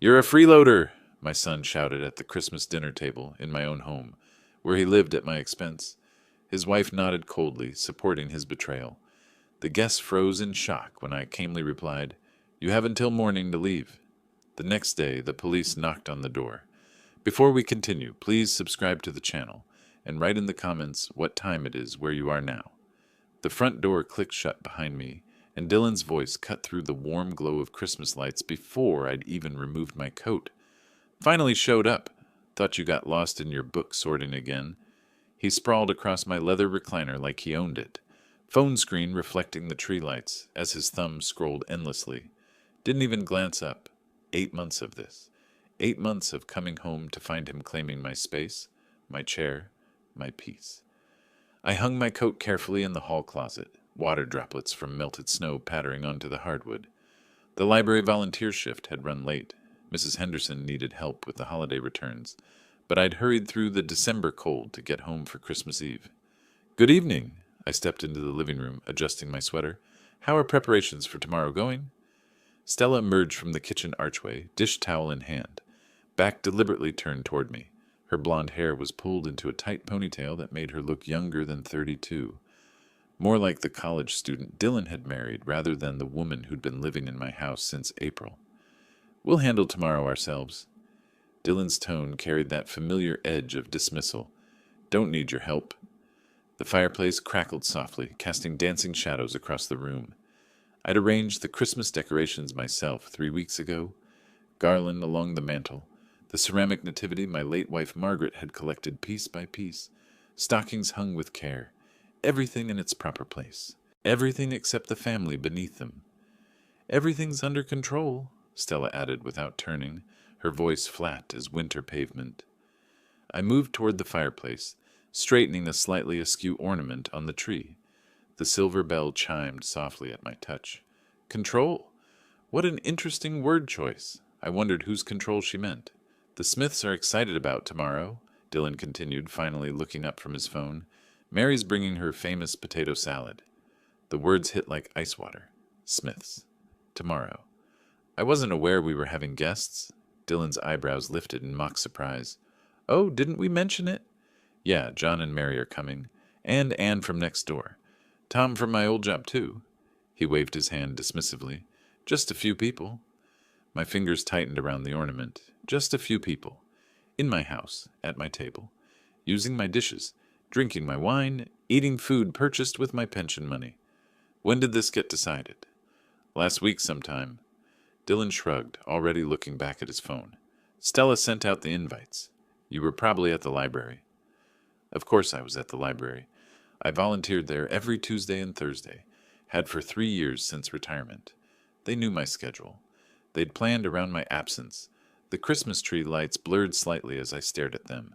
"You're a freeloader!" my son shouted at the Christmas dinner table in my own home, where he lived at my expense. His wife nodded coldly, supporting his betrayal. The guests froze in shock when I calmly replied, "You have until morning to leave." The next day, the police knocked on the door. Before we continue, please subscribe to the channel and write in the comments what time it is where you are now. The front door clicked shut behind me, and Dylan's voice cut through the warm glow of Christmas lights before I'd even removed my coat. "Finally showed up. Thought you got lost in your book sorting again." He sprawled across my leather recliner like he owned it, phone screen reflecting the tree lights as his thumb scrolled endlessly. Didn't even glance up. 8 months of this. 8 months of coming home to find him claiming my space, my chair, my peace. I hung my coat carefully in the hall closet, water droplets from melted snow pattering onto the hardwood. The library volunteer shift had run late. Mrs. Henderson needed help with the holiday returns, but I'd hurried through the December cold to get home for Christmas Eve. "Good evening." I stepped into the living room, adjusting my sweater. "How are preparations for tomorrow going?" Stella emerged from the kitchen archway, dish towel in hand, back deliberately turned toward me. Her blonde hair was pulled into a tight ponytail that made her look younger than 32. More like the college student Dylan had married rather than the woman who'd been living in my house since April. "We'll handle tomorrow ourselves." Dylan's tone carried that familiar edge of dismissal. "Don't need your help." The fireplace crackled softly, casting dancing shadows across the room. I'd arranged the Christmas decorations myself 3 weeks ago. Garland along the mantel, the ceramic nativity my late wife Margaret had collected piece by piece, stockings hung with care, everything in its proper place, everything except the family beneath them. "Everything's under control," Stella added without turning, her voice flat as winter pavement. I moved toward the fireplace, straightening the slightly askew ornament on the tree. The silver bell chimed softly at my touch. Control? What an interesting word choice. I wondered whose control she meant. "The Smiths are excited about tomorrow," Dylan continued, finally looking up from his phone. "Mary's bringing her famous potato salad." The words hit like ice water. Smiths. Tomorrow. I wasn't aware we were having guests. Dylan's eyebrows lifted in mock surprise. "Oh, didn't we mention it?" "Yeah, John and Mary are coming. And Anne from next door. Tom from my old job, too." He waved his hand dismissively. "Just a few people." My fingers tightened around the ornament. Just a few people. In my house, at my table. Using my dishes. Drinking my wine. Eating food purchased with my pension money. When did this get decided? "Last week sometime." Dylan shrugged, already looking back at his phone. "Stella sent out the invites. You were probably at the library." Of course I was at the library. I volunteered there every Tuesday and Thursday, had for 3 years since retirement. They knew my schedule. They'd planned around my absence. The Christmas tree lights blurred slightly as I stared at them.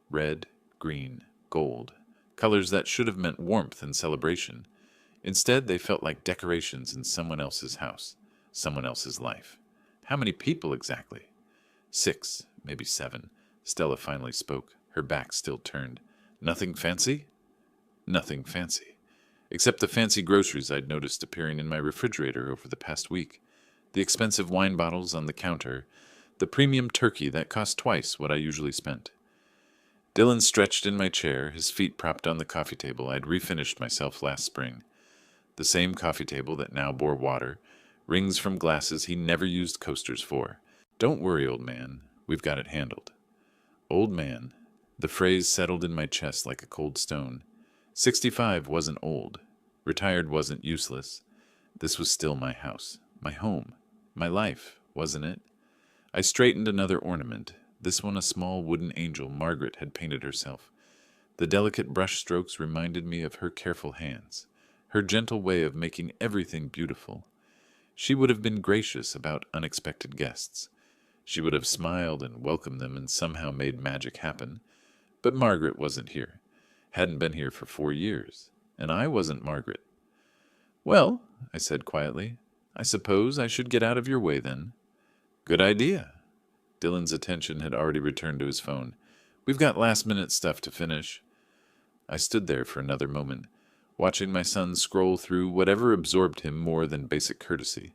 Red, green, gold. Colors that should have meant warmth and celebration. Instead, they felt like decorations in someone else's house, someone else's life. How many people exactly? 6, maybe 7. Stella finally spoke, her back still turned. "Nothing fancy?" Nothing fancy. Except the fancy groceries I'd noticed appearing in my refrigerator over the past week. The expensive wine bottles on the counter. The premium turkey that cost twice what I usually spent. Dylan stretched in my chair, his feet propped on the coffee table I'd refinished myself last spring. The same coffee table that now bore water, rings from glasses he never used coasters for. "Don't worry, old man. We've got it handled." Old man. The phrase settled in my chest like a cold stone. 65 wasn't old. Retired wasn't useless. This was still my house, my home, my life, wasn't it? I straightened another ornament, this one a small wooden angel Margaret had painted herself. The delicate brush strokes reminded me of her careful hands, her gentle way of making everything beautiful. She would have been gracious about unexpected guests. She would have smiled and welcomed them and somehow made magic happen. But Margaret wasn't here. Hadn't been here for 4 years. And I wasn't Margaret. "Well," I said quietly, "I suppose I should get out of your way then." "Good idea." Dylan's attention had already returned to his phone. "We've got last-minute stuff to finish." I stood there for another moment, watching my son scroll through whatever absorbed him more than basic courtesy.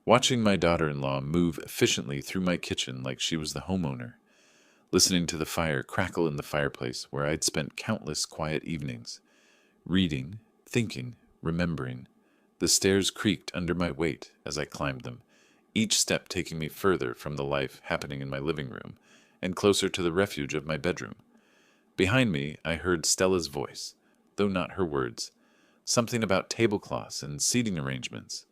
watching my daughter-in-law move efficiently through my kitchen like she was the homeowner, listening to the fire crackle in the fireplace where I'd spent countless quiet evenings, reading, thinking, remembering. The stairs creaked under my weight as I climbed them, each step taking me further from the life happening in my living room and closer to the refuge of my bedroom. Behind me, I heard Stella's voice, though not her words, something about tablecloths and seating arrangements.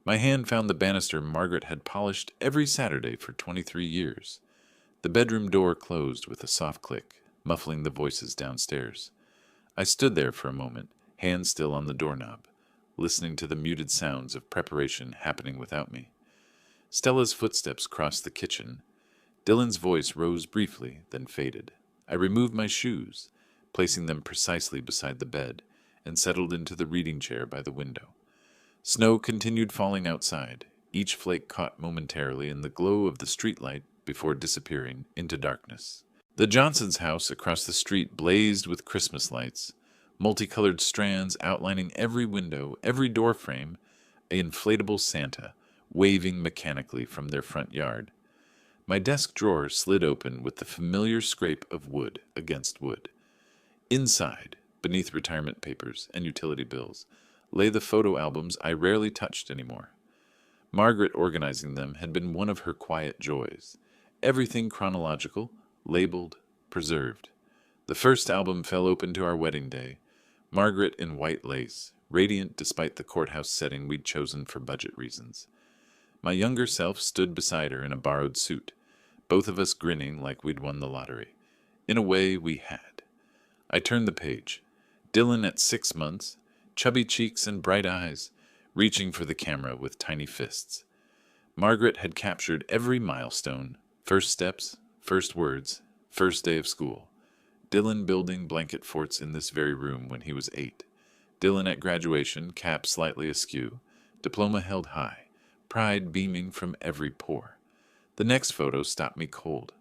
My hand found the banister Margaret had polished every Saturday for 23 years. The bedroom door closed with a soft click, muffling the voices downstairs. I stood there for a moment, hand still on the doorknob, listening to the muted sounds of preparation happening without me. Stella's footsteps crossed the kitchen. Dylan's voice rose briefly, then faded. I removed my shoes, placing them precisely beside the bed, and settled into the reading chair by the window. Snow continued falling outside, each flake caught momentarily in the glow of the streetlight before disappearing into darkness. The Johnsons' house across the street blazed with Christmas lights, multicolored strands outlining every window, every door frame, an inflatable Santa, waving mechanically from their front yard. My desk drawer slid open with the familiar scrape of wood against wood. Inside, beneath retirement papers and utility bills, lay the photo albums I rarely touched anymore. Margaret organizing them had been one of her quiet joys. Everything chronological, labeled, preserved. The first album fell open to our wedding day, Margaret in white lace, radiant despite the courthouse setting we'd chosen for budget reasons. My younger self stood beside her in a borrowed suit, both of us grinning like we'd won the lottery. In a way, we had. I turned the page. Dylan at 6 months, chubby cheeks and bright eyes, reaching for the camera with tiny fists. Margaret had captured every milestone, first steps, first words, first day of school. Dylan building blanket forts in this very room when he was 8. Dylan at graduation, cap slightly askew, diploma held high, pride beaming from every pore. The next photo stopped me cold.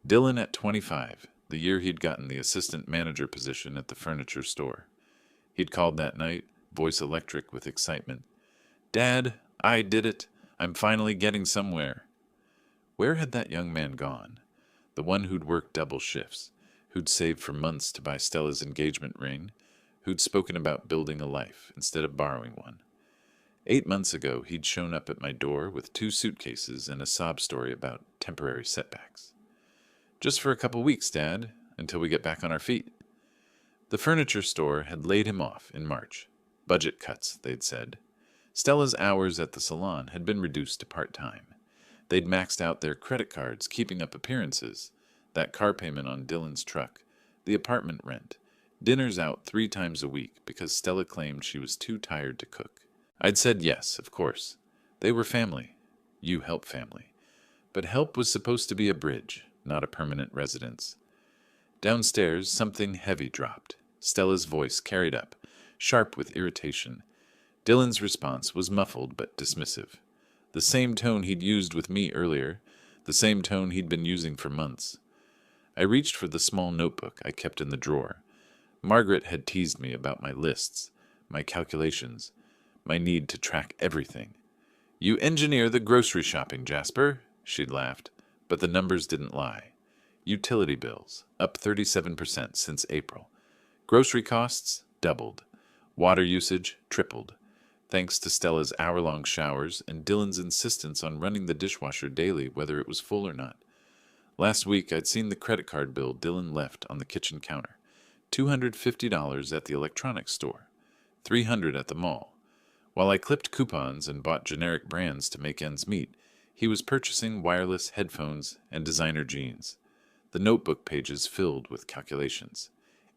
Dylan at 25, the year he'd gotten the assistant manager position at the furniture store. He'd called that night, voice electric with excitement. "Dad, I did it. I'm finally getting somewhere." Where had that young man gone? The one who'd worked double shifts, who'd saved for months to buy Stella's engagement ring, who'd spoken about building a life instead of borrowing one. 8 months ago, he'd shown up at my door with 2 suitcases and a sob story about temporary setbacks. "Just for a couple weeks, Dad, until we get back on our feet." The furniture store had laid him off in March. Budget cuts, they'd said. Stella's hours at the salon had been reduced to part-time. They'd maxed out their credit cards, keeping up appearances, that car payment on Dylan's truck, the apartment rent, dinners out 3 times a week because Stella claimed she was too tired to cook. I'd said yes, of course. They were family. You help family. But help was supposed to be a bridge, not a permanent residence. Downstairs, something heavy dropped. Stella's voice carried up, sharp with irritation. Dylan's response was muffled but dismissive. The same tone he'd used with me earlier, the same tone he'd been using for months. I reached for the small notebook I kept in the drawer. Margaret had teased me about my lists, my calculations, my need to track everything. "You engineer the grocery shopping, Jasper," she'd laughed, but the numbers didn't lie. Utility bills, up 37% since April. Grocery costs, doubled. Water usage, tripled. Thanks to Stella's hour-long showers and Dylan's insistence on running the dishwasher daily whether it was full or not. Last week, I'd seen the credit card bill Dylan left on the kitchen counter. $250 at the electronics store. $300 at the mall. While I clipped coupons and bought generic brands to make ends meet, he was purchasing wireless headphones and designer jeans. The notebook pages filled with calculations.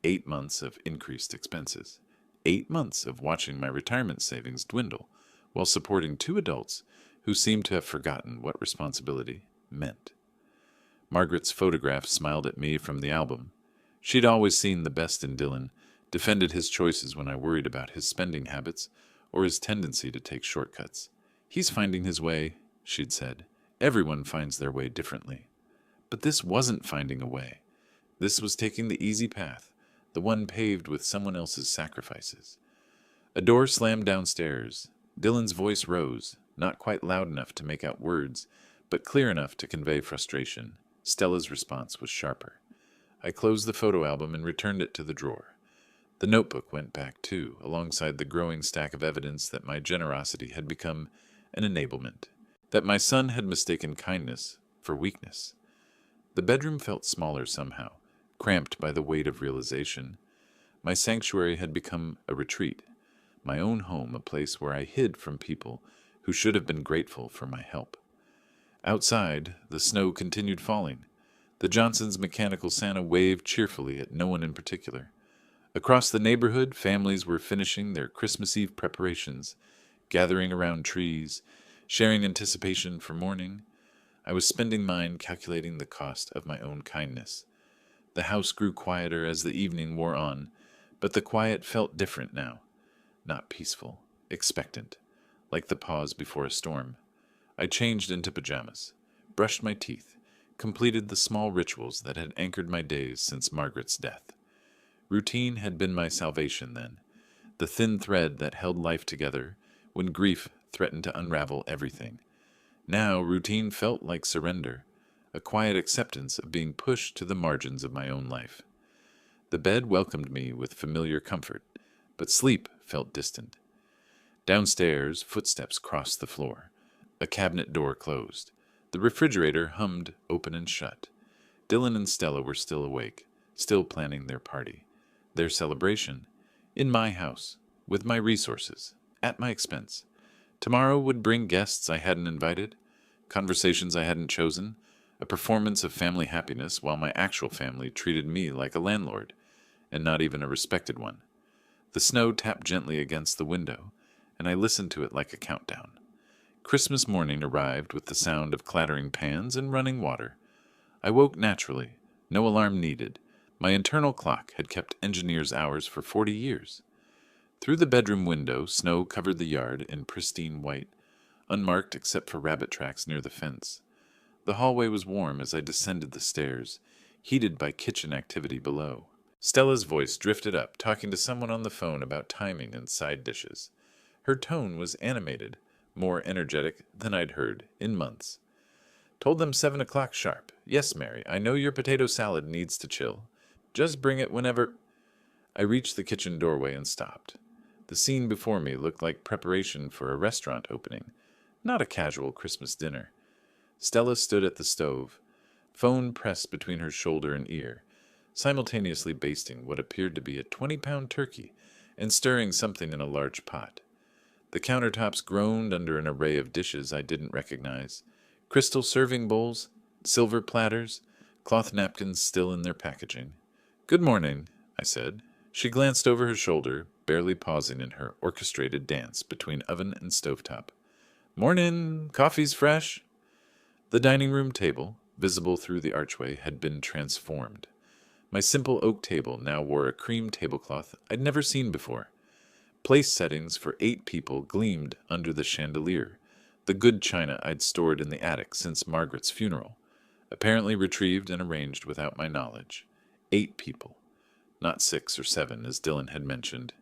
8 months of increased expenses. 8 months of watching my retirement savings dwindle while supporting 2 adults who seemed to have forgotten what responsibility meant. Margaret's photograph smiled at me from the album. She'd always seen the best in Dylan, defended his choices when I worried about his spending habits or his tendency to take shortcuts. "He's finding his way," she'd said. "Everyone finds their way differently." But this wasn't finding a way. This was taking the easy path, the one paved with someone else's sacrifices. A door slammed downstairs. Dylan's voice rose, not quite loud enough to make out words, but clear enough to convey frustration. Stella's response was sharper. I closed the photo album and returned it to the drawer. The notebook went back, too, alongside the growing stack of evidence that my generosity had become an enablement, that my son had mistaken kindness for weakness. The bedroom felt smaller somehow, cramped by the weight of realization. My sanctuary had become a retreat, my own home, a place where I hid from people who should have been grateful for my help. Outside, the snow continued falling. The Johnsons' mechanical Santa waved cheerfully at no one in particular. Across the neighborhood, families were finishing their Christmas Eve preparations, gathering around trees, sharing anticipation for morning. I was spending mine calculating the cost of my own kindness. The house grew quieter as the evening wore on, but the quiet felt different now. Not peaceful, expectant, like the pause before a storm. I changed into pajamas, brushed my teeth, completed the small rituals that had anchored my days since Margaret's death. Routine had been my salvation then, the thin thread that held life together when grief threatened to unravel everything. Now routine felt like surrender, a quiet acceptance of being pushed to the margins of my own life. The bed welcomed me with familiar comfort, but sleep felt distant. Downstairs, footsteps crossed the floor. A cabinet door closed. The refrigerator hummed open and shut. Dylan and Stella were still awake, still planning their party. Their celebration, in my house, with my resources, at my expense. Tomorrow would bring guests I hadn't invited, conversations I hadn't chosen, a performance of family happiness while my actual family treated me like a landlord, and not even a respected one. The snow tapped gently against the window, and I listened to it like a countdown. Christmas morning arrived with the sound of clattering pans and running water. I woke naturally, no alarm needed. My internal clock had kept engineer's hours for 40 years. Through the bedroom window, snow covered the yard in pristine white, unmarked except for rabbit tracks near the fence. The hallway was warm as I descended the stairs, heated by kitchen activity below. Stella's voice drifted up, talking to someone on the phone about timing and side dishes. Her tone was animated, more energetic than I'd heard in months. Told them 7 o'clock sharp. Yes, Mary, I know your potato salad needs to chill. Just bring it whenever... I reached the kitchen doorway and stopped. The scene before me looked like preparation for a restaurant opening, not a casual Christmas dinner. Stella stood at the stove, phone pressed between her shoulder and ear, simultaneously basting what appeared to be a 20-pound turkey and stirring something in a large pot. The countertops groaned under an array of dishes I didn't recognize. Crystal serving bowls, silver platters, cloth napkins still in their packaging. "Good morning," I said. She glanced over her shoulder, barely pausing in her orchestrated dance between oven and stovetop. "Morning, coffee's fresh." The dining room table, visible through the archway, had been transformed. My simple oak table now wore a cream tablecloth I'd never seen before. Place settings for 8 people gleamed under the chandelier, the good china I'd stored in the attic since Margaret's funeral, apparently retrieved and arranged without my knowledge. 8 people. Not 6 or 7, as Dylan had mentioned.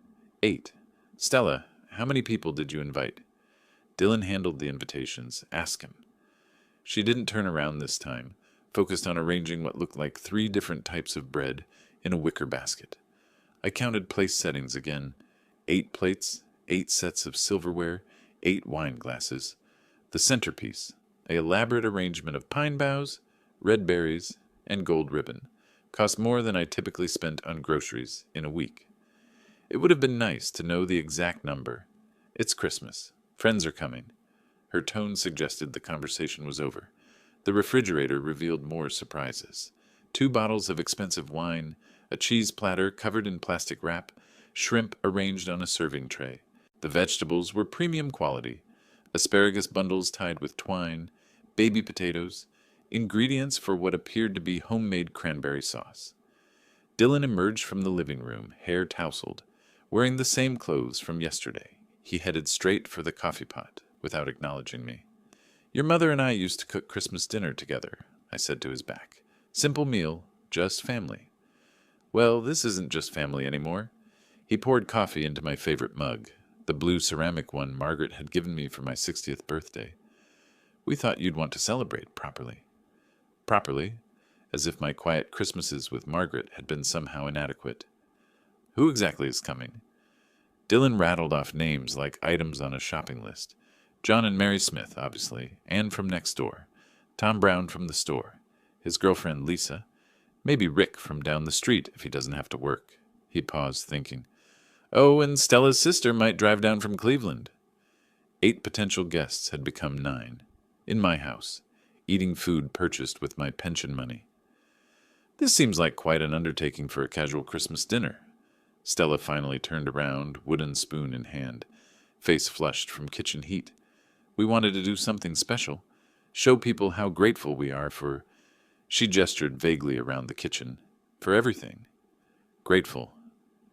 8. "Stella, how many people did you invite?" Dylan handled the invitations. "Ask him." She didn't turn around this time, focused on arranging what looked like 3 different types of bread in a wicker basket. I counted place settings again. 8 plates, 8 sets of silverware, 8 wine glasses. The centerpiece, an elaborate arrangement of pine boughs, red berries, and gold ribbon, cost more than I typically spent on groceries in a week. It would have been nice to know the exact number. It's Christmas. Friends are coming. Her tone suggested the conversation was over. The refrigerator revealed more surprises. 2 bottles of expensive wine, a cheese platter covered in plastic wrap, shrimp arranged on a serving tray. The vegetables were premium quality. Asparagus bundles tied with twine, baby potatoes, ingredients for what appeared to be homemade cranberry sauce. Dylan emerged from the living room, hair tousled, wearing the same clothes from yesterday. He headed straight for the coffee pot, without acknowledging me. "Your mother and I used to cook Christmas dinner together," I said to his back. "Simple meal, just family." "Well, this isn't just family anymore." He poured coffee into my favorite mug. the blue ceramic one Margaret had given me for my 60th birthday. We thought you'd want to celebrate properly. Properly, as if my quiet Christmases with Margaret had been somehow inadequate. Who exactly is coming? Dylan rattled off names like items on a shopping list. John and Mary Smith, obviously, Anne from next door, Tom Brown from the store, his girlfriend Lisa, maybe Rick from down the street if he doesn't have to work. He paused, thinking. Oh, and Stella's sister might drive down from Cleveland. 8 potential guests had become 9. In my house, eating food purchased with my pension money. This seems like quite an undertaking for a casual Christmas dinner. Stella finally turned around, wooden spoon in hand, face flushed from kitchen heat. We wanted to do something special, show people how grateful we are for... She gestured vaguely around the kitchen. For everything. Grateful.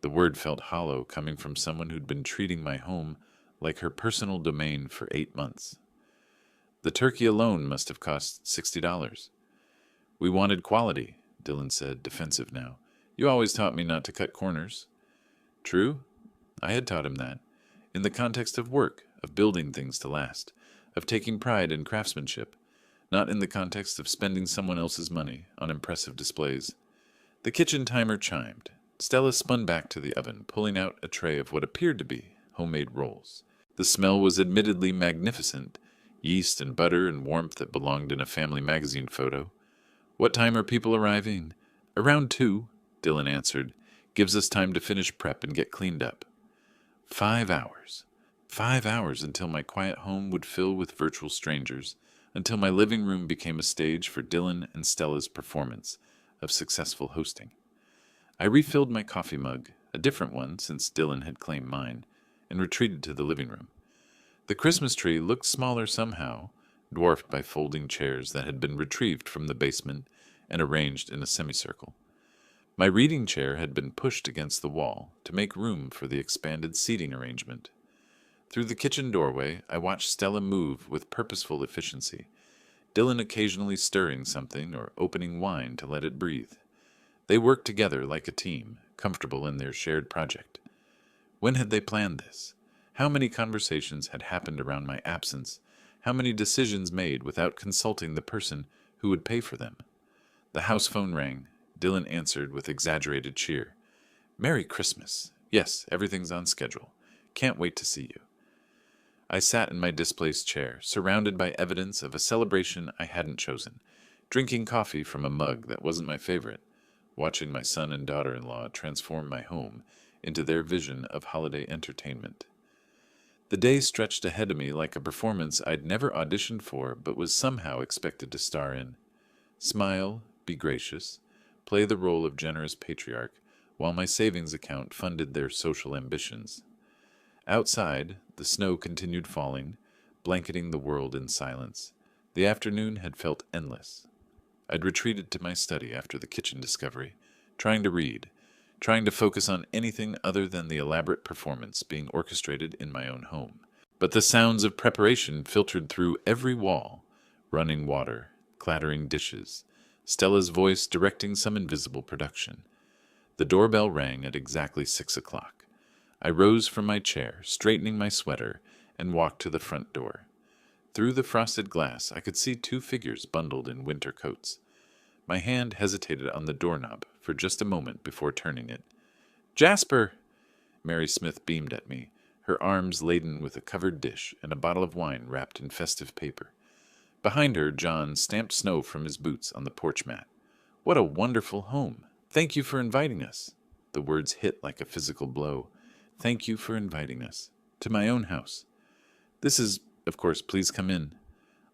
The word felt hollow, coming from someone who'd been treating my home like her personal domain for 8 months. The turkey alone must have cost $60. We wanted quality, Dylan said, defensive now. You always taught me not to cut corners. True, I had taught him that. In the context of work, of building things to last, of taking pride in craftsmanship, not in the context of spending someone else's money on impressive displays. The kitchen timer chimed. Stella spun back to the oven, pulling out a tray of what appeared to be homemade rolls. The smell was admittedly magnificent, yeast and butter and warmth that belonged in a family magazine photo. What time are people arriving? Around 2, Dylan answered. Gives us time to finish prep and get cleaned up. 5 hours. 5 hours until my quiet home would fill with virtual strangers, until my living room became a stage for Dylan and Stella's performance of successful hosting. I refilled my coffee mug, a different one since Dylan had claimed mine, and retreated to the living room. The Christmas tree looked smaller somehow, dwarfed by folding chairs that had been retrieved from the basement and arranged in a semicircle. My reading chair had been pushed against the wall to make room for the expanded seating arrangement. Through the kitchen doorway, I watched Stella move with purposeful efficiency, Dylan occasionally stirring something or opening wine to let it breathe. They worked together like a team, comfortable in their shared project. When had they planned this? How many conversations had happened around my absence? How many decisions made without consulting the person who would pay for them? The house phone rang. Dylan answered with exaggerated cheer. Merry Christmas. Yes, everything's on schedule. Can't wait to see you. I sat in my displaced chair, surrounded by evidence of a celebration I hadn't chosen, drinking coffee from a mug that wasn't my favorite, watching my son and daughter-in-law transform my home into their vision of holiday entertainment. The day stretched ahead of me like a performance I'd never auditioned for but was somehow expected to star in. Smile, be gracious, play the role of generous patriarch, while my savings account funded their social ambitions. Outside, the snow continued falling, blanketing the world in silence. The afternoon had felt endless. I'd retreated to my study after the kitchen discovery, trying to read, trying to focus on anything other than the elaborate performance being orchestrated in my own home. But the sounds of preparation filtered through every wall, running water, clattering dishes, Stella's voice directing some invisible production. The doorbell rang at exactly 6 o'clock. I rose from my chair, straightening my sweater, and walked to the front door. Through the frosted glass, I could see 2 figures bundled in winter coats. My hand hesitated on the doorknob for just a moment before turning it. Jasper! Mary Smith beamed at me, her arms laden with a covered dish and a bottle of wine wrapped in festive paper. Behind her, John stamped snow from his boots on the porch mat. What a wonderful home! Thank you for inviting us. The words hit like a physical blow. Thank you for inviting us. To my own house. This is, of course, please come in.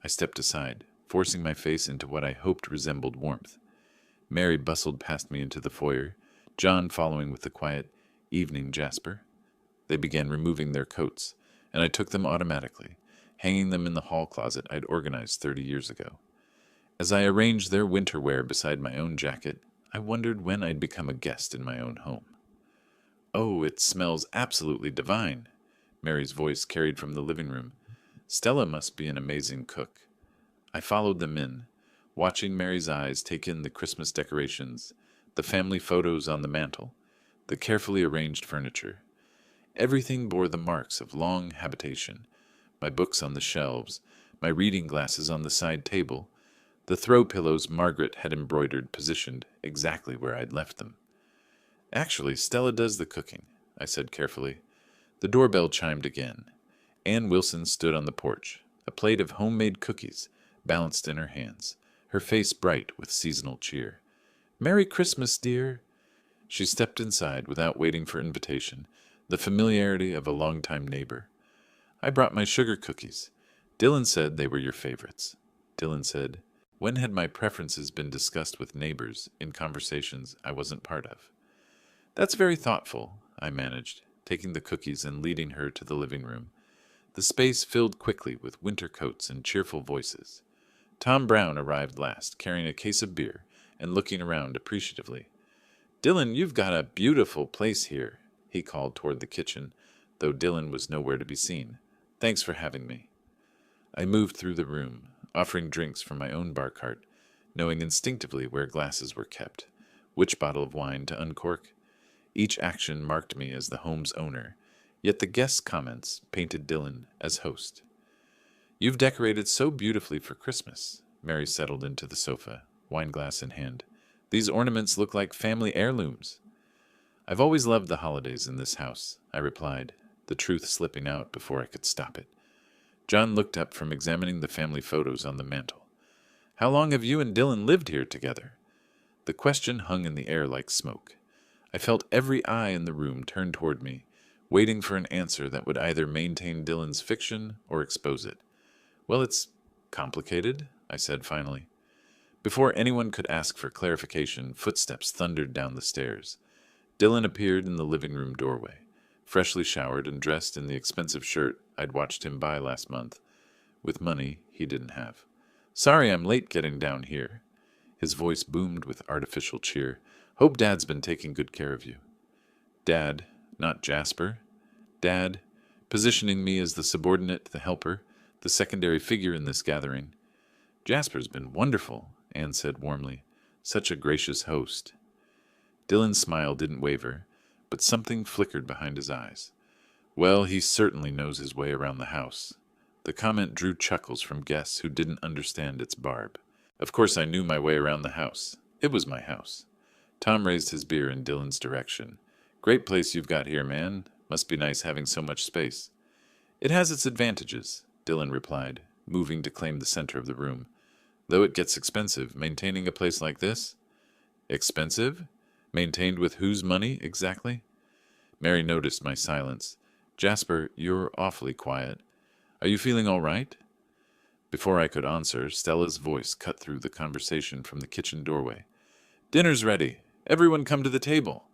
I stepped aside, forcing my face into what I hoped resembled warmth. Mary bustled past me into the foyer, John following with the quiet, Evening, Jasper. They began removing their coats, and I took them automatically, hanging them in the hall closet I'd organized 30 years ago. As I arranged their winter wear beside my own jacket, I wondered when I'd become a guest in my own home. Oh, it smells absolutely divine, Mary's voice carried from the living room. Stella must be an amazing cook. I followed them in, watching Mary's eyes take in the Christmas decorations, the family photos on the mantel, the carefully arranged furniture. Everything bore the marks of long habitation. My books on the shelves, my reading glasses on the side table, the throw pillows Margaret had embroidered positioned exactly where I'd left them. Actually, Stella does the cooking, I said carefully. The doorbell chimed again. Ann Wilson stood on the porch, a plate of homemade cookies balanced in her hands, her face bright with seasonal cheer. "Merry Christmas, dear." She stepped inside without waiting for invitation, the familiarity of a longtime neighbor. "I brought my sugar cookies. Dylan said they were your favorites." Dylan said, when had my preferences been discussed with neighbors in conversations I wasn't part of? "That's very thoughtful," I managed, taking the cookies and leading her to the living room. The space filled quickly with winter coats and cheerful voices. Tom Brown arrived last, carrying a case of beer and looking around appreciatively. "Dylan, you've got a beautiful place here," he called toward the kitchen, though Dylan was nowhere to be seen. "Thanks for having me." I moved through the room, offering drinks from my own bar cart, knowing instinctively where glasses were kept, which bottle of wine to uncork. Each action marked me as the home's owner, yet the guests' comments painted Dylan as host. "You've decorated so beautifully for Christmas." Mary settled into the sofa, wineglass in hand. "These ornaments look like family heirlooms." "I've always loved the holidays in this house," I replied, the truth slipping out before I could stop it. John looked up from examining the family photos on the mantel. "How long have you and Dylan lived here together?" The question hung in the air like smoke. I felt every eye in the room turn toward me, waiting for an answer that would either maintain Dylan's fiction or expose it. "Well, it's complicated," I said finally. Before anyone could ask for clarification, footsteps thundered down the stairs. Dylan appeared in the living room doorway, freshly showered and dressed in the expensive shirt I'd watched him buy last month, with money he didn't have. "Sorry I'm late getting down here." His voice boomed with artificial cheer. "Hope Dad's been taking good care of you." Dad, not Jasper. Dad, positioning me as the subordinate, the helper, the secondary figure in this gathering. "Jasper's been wonderful," Anne said warmly. "Such a gracious host." Dylan's smile didn't waver, but something flickered behind his eyes. "Well, he certainly knows his way around the house." The comment drew chuckles from guests who didn't understand its barb. Of course I knew my way around the house. It was my house. Tom raised his beer in Dylan's direction. "Great place you've got here, man. Must be nice having so much space." "It has its advantages," Dylan replied, moving to claim the center of the room. "Though it gets expensive, maintaining a place like this." "Expensive? Maintained with whose money, exactly?" Mary noticed my silence. "Jasper, you're awfully quiet. Are you feeling all right?" Before I could answer, Stella's voice cut through the conversation from the kitchen doorway. "Dinner's ready. Everyone come to the table."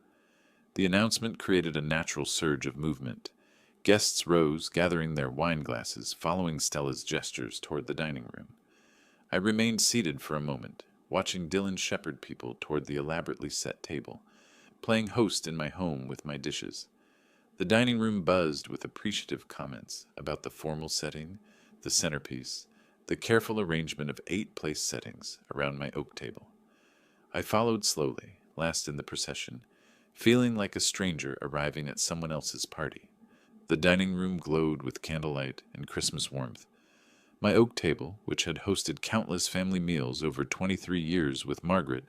The announcement created a natural surge of movement. Guests rose, gathering their wine glasses, following Stella's gestures toward the dining room. I remained seated for a moment, watching Dylan shepherd people toward the elaborately set table, playing host in my home with my dishes. The dining room buzzed with appreciative comments about the formal setting, the centerpiece, the careful arrangement of 8 place settings around my oak table. I followed slowly, last in the procession, feeling like a stranger arriving at someone else's party. The dining room glowed with candlelight and Christmas warmth. My oak table, which had hosted countless family meals over 23 years with Margaret,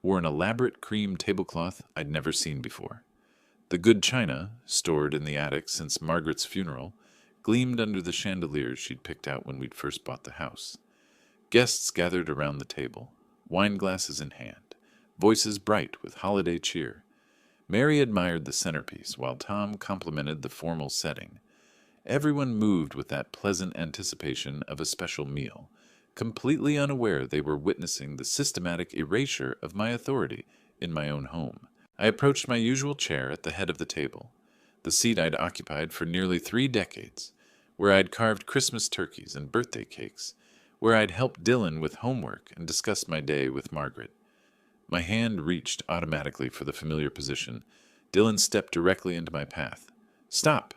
wore an elaborate cream tablecloth I'd never seen before. The good china, stored in the attic since Margaret's funeral, gleamed under the chandeliers she'd picked out when we'd first bought the house. Guests gathered around the table, wine glasses in hand, voices bright with holiday cheer. Mary admired the centerpiece, while Tom complimented the formal setting. Everyone moved with that pleasant anticipation of a special meal, completely unaware they were witnessing the systematic erasure of my authority in my own home. I approached my usual chair at the head of the table, the seat I'd occupied for nearly 3 decades, where I'd carved Christmas turkeys and birthday cakes, where I'd helped Dylan with homework and discussed my day with Margaret. My hand reached automatically for the familiar position. Dylan stepped directly into my path. "Stop!"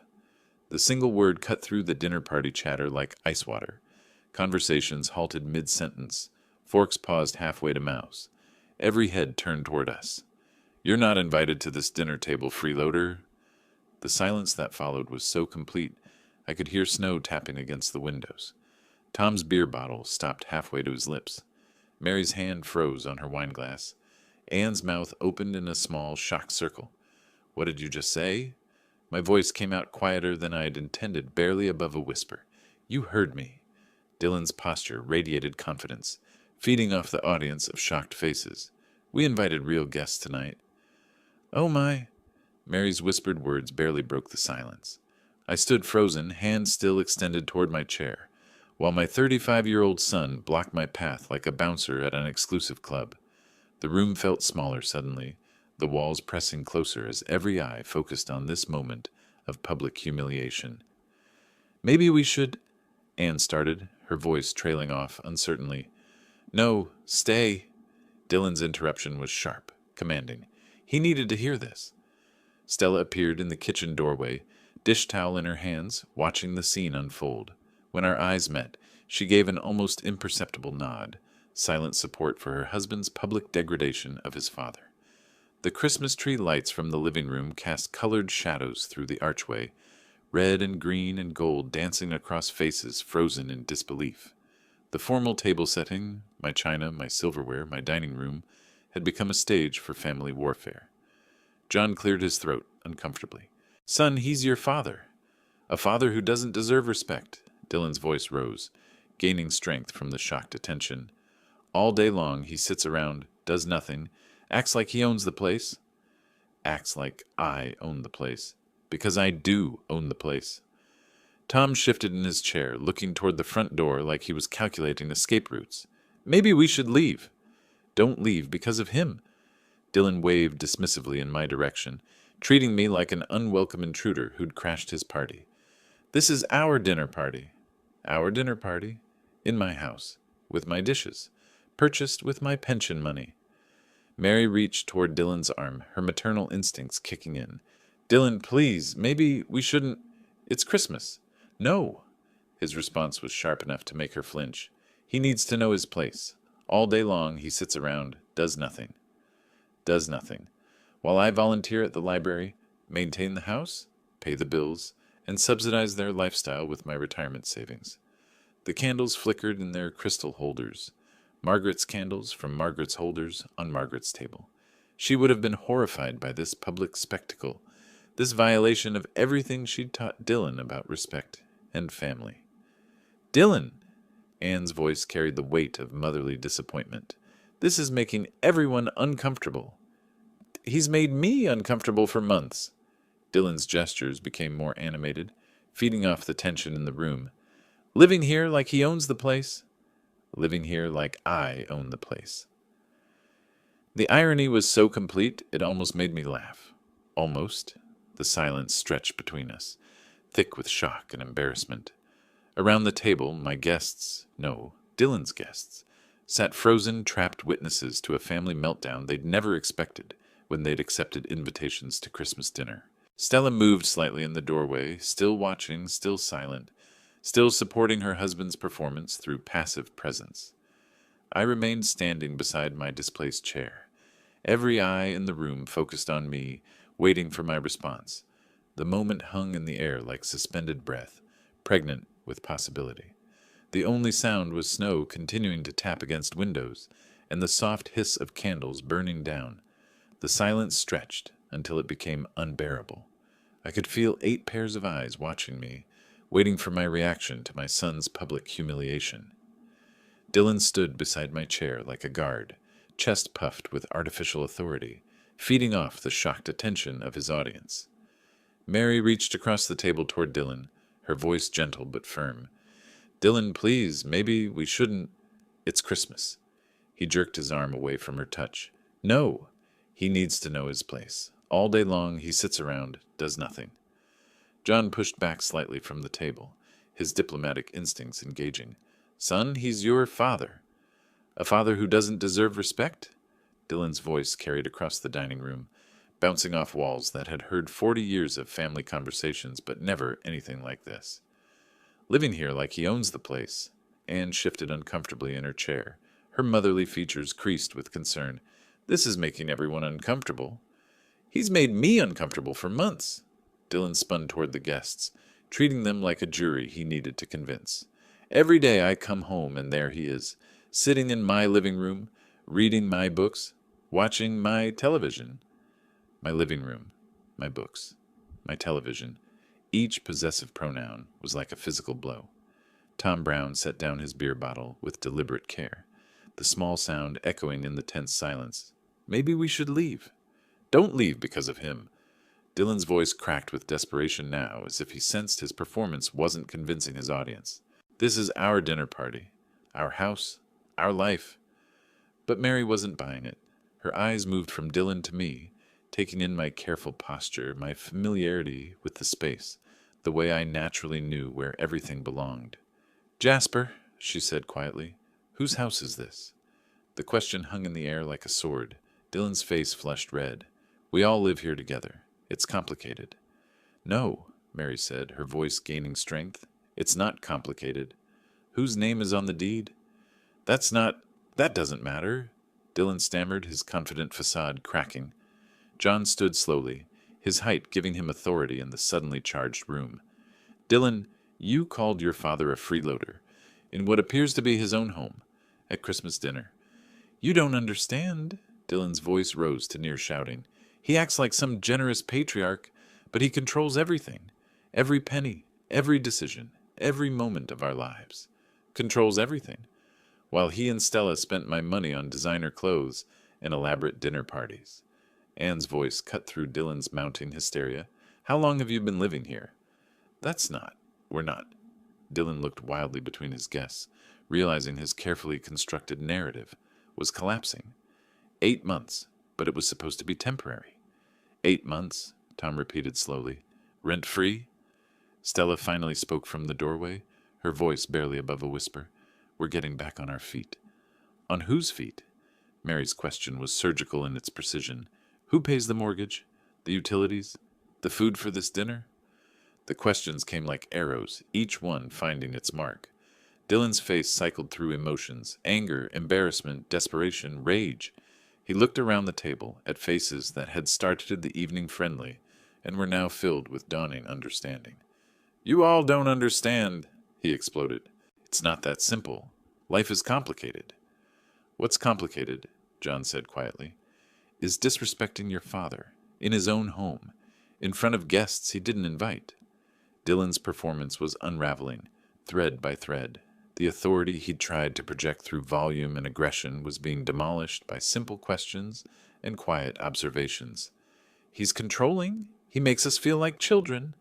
The single word cut through the dinner party chatter like ice water. Conversations halted mid-sentence. Forks paused halfway to mouths. Every head turned toward us. "You're not invited to this dinner table, freeloader." The silence that followed was so complete I could hear snow tapping against the windows. Tom's beer bottle stopped halfway to his lips. Mary's hand froze on her wineglass. Anne's mouth opened in a small, shocked circle. "What did you just say?" My voice came out quieter than I had intended, barely above a whisper. "You heard me." Dylan's posture radiated confidence, feeding off the audience of shocked faces. "We invited real guests tonight." "Oh my." Mary's whispered words barely broke the silence. I stood frozen, hands still extended toward my chair, while my 35-year-old son blocked my path like a bouncer at an exclusive club. The room felt smaller suddenly, the walls pressing closer as every eye focused on this moment of public humiliation. "Maybe we should—" Anne started, her voice trailing off uncertainly. "No, stay." Dylan's interruption was sharp, commanding. He needed to hear this. Stella appeared in the kitchen doorway, dish towel in her hands, watching the scene unfold. When our eyes met, she gave an almost imperceptible nod, silent support for her husband's public degradation of his father. The Christmas tree lights from the living room cast colored shadows through the archway, red and green and gold dancing across faces frozen in disbelief. The formal table setting, my china, my silverware, my dining room, had become a stage for family warfare. John cleared his throat uncomfortably. "Son, he's your father. A father who doesn't deserve respect." Dylan's voice rose, gaining strength from the shocked attention. "All day long he sits around, does nothing, acts like he owns the place." "Acts like I own the place. Because I do own the place." Tom shifted in his chair, looking toward the front door like he was calculating escape routes. "Maybe we should leave." "Don't leave because of him." Dylan waved dismissively in my direction, treating me like an unwelcome intruder who'd crashed his party. "This is our dinner party." "Our dinner party? In my house. With my dishes. Purchased with my pension money." Mary reached toward Dylan's arm, her maternal instincts kicking in. "Dylan, please, maybe we shouldn't— It's Christmas." "No." His response was sharp enough to make her flinch. "He needs to know his place. All day long he sits around, does nothing." "Does nothing. While I volunteer at the library, maintain the house, pay the bills, and subsidize their lifestyle with my retirement savings." The candles flickered in their crystal holders. Margaret's candles from Margaret's holders on Margaret's table. She would have been horrified by this public spectacle, this violation of everything she'd taught Dylan about respect and family. "Dylan!" Anne's voice carried the weight of motherly disappointment. "This is making everyone uncomfortable." "He's made me uncomfortable for months." Dylan's gestures became more animated, feeding off the tension in the room. "Living here like he owns the place." "Living here like I own the place." The irony was so complete it almost made me laugh. Almost. The silence stretched between us, thick with shock and embarrassment. Around the table, my guests, no, Dylan's guests, sat frozen, trapped witnesses to a family meltdown they'd never expected when they'd accepted invitations to Christmas dinner. Stella moved slightly in the doorway, still watching, still silent, still supporting her husband's performance through passive presence. I remained standing beside my displaced chair, every eye in the room focused on me, waiting for my response. The moment hung in the air like suspended breath, pregnant with possibility. The only sound was snow continuing to tap against windows, and the soft hiss of candles burning down. The silence stretched until it became unbearable. I could feel 8 pairs of eyes watching me, waiting for my reaction to my son's public humiliation. Dylan stood beside my chair like a guard, chest puffed with artificial authority, feeding off the shocked attention of his audience. Mary reached across the table toward Dylan, her voice gentle but firm. "Dylan, please, maybe we shouldn't— It's Christmas." He jerked his arm away from her touch. "No. He needs to know his place. All day long he sits around, does nothing." John pushed back slightly from the table, his diplomatic instincts engaging. "Son, he's your father." "A father who doesn't deserve respect?" Dylan's voice carried across the dining room, bouncing off walls that had heard 40 years of family conversations, but never anything like this. "Living here like he owns the place." Anne shifted uncomfortably in her chair, her motherly features creased with concern. "This is making everyone uncomfortable." "He's made me uncomfortable for months." Dylan spun toward the guests, treating them like a jury he needed to convince. Every day I come home and there he is, sitting in my living room, reading my books, watching my television. My living room, my books, my television. Each possessive pronoun was like a physical blow. Tom Brown set down his beer bottle with deliberate care, the small sound echoing in the tense silence. Maybe we should leave. Don't leave because of him. Dylan's voice cracked with desperation now, as if he sensed his performance wasn't convincing his audience. This is our dinner party, our house, our life. But Mary wasn't buying it. Her eyes moved from Dylan to me, taking in my careful posture, my familiarity with the space, the way I naturally knew where everything belonged. Jasper, she said quietly, whose house is this? The question hung in the air like a sword. Dylan's face flushed red. We all live here together. It's complicated. No, Mary said, her voice gaining strength. It's not complicated. Whose name is on the deed? That doesn't matter. Dylan stammered, his confident facade cracking. John stood slowly, his height giving him authority in the suddenly charged room. Dylan, you called your father a freeloader, in what appears to be his own home, at Christmas dinner. You don't understand. Dylan's voice rose to near shouting. He acts like some generous patriarch, but he controls everything. Every penny, every decision, every moment of our lives. Controls everything. While he and Stella spent my money on designer clothes and elaborate dinner parties. Anne's voice cut through Dylan's mounting hysteria. How long have you been living here? We're not. Dylan looked wildly between his guests, realizing his carefully constructed narrative was collapsing. 8 months, but it was supposed to be temporary. 8 months, Tom repeated slowly. Rent-free? Stella finally spoke from the doorway, her voice barely above a whisper. We're getting back on our feet. On whose feet? Mary's question was surgical in its precision. Who pays the mortgage? The utilities? The food for this dinner? The questions came like arrows, each one finding its mark. Dylan's face cycled through emotions, anger, embarrassment, desperation, rage. He looked around the table at faces that had started the evening friendly and were now filled with dawning understanding. You all don't understand, he exploded. It's not that simple. Life is complicated. What's complicated, John said quietly, is disrespecting your father, in his own home, in front of guests he didn't invite. Dylan's performance was unraveling, thread by thread. The authority he'd tried to project through volume and aggression was being demolished by simple questions and quiet observations. He's controlling. He makes us feel like children.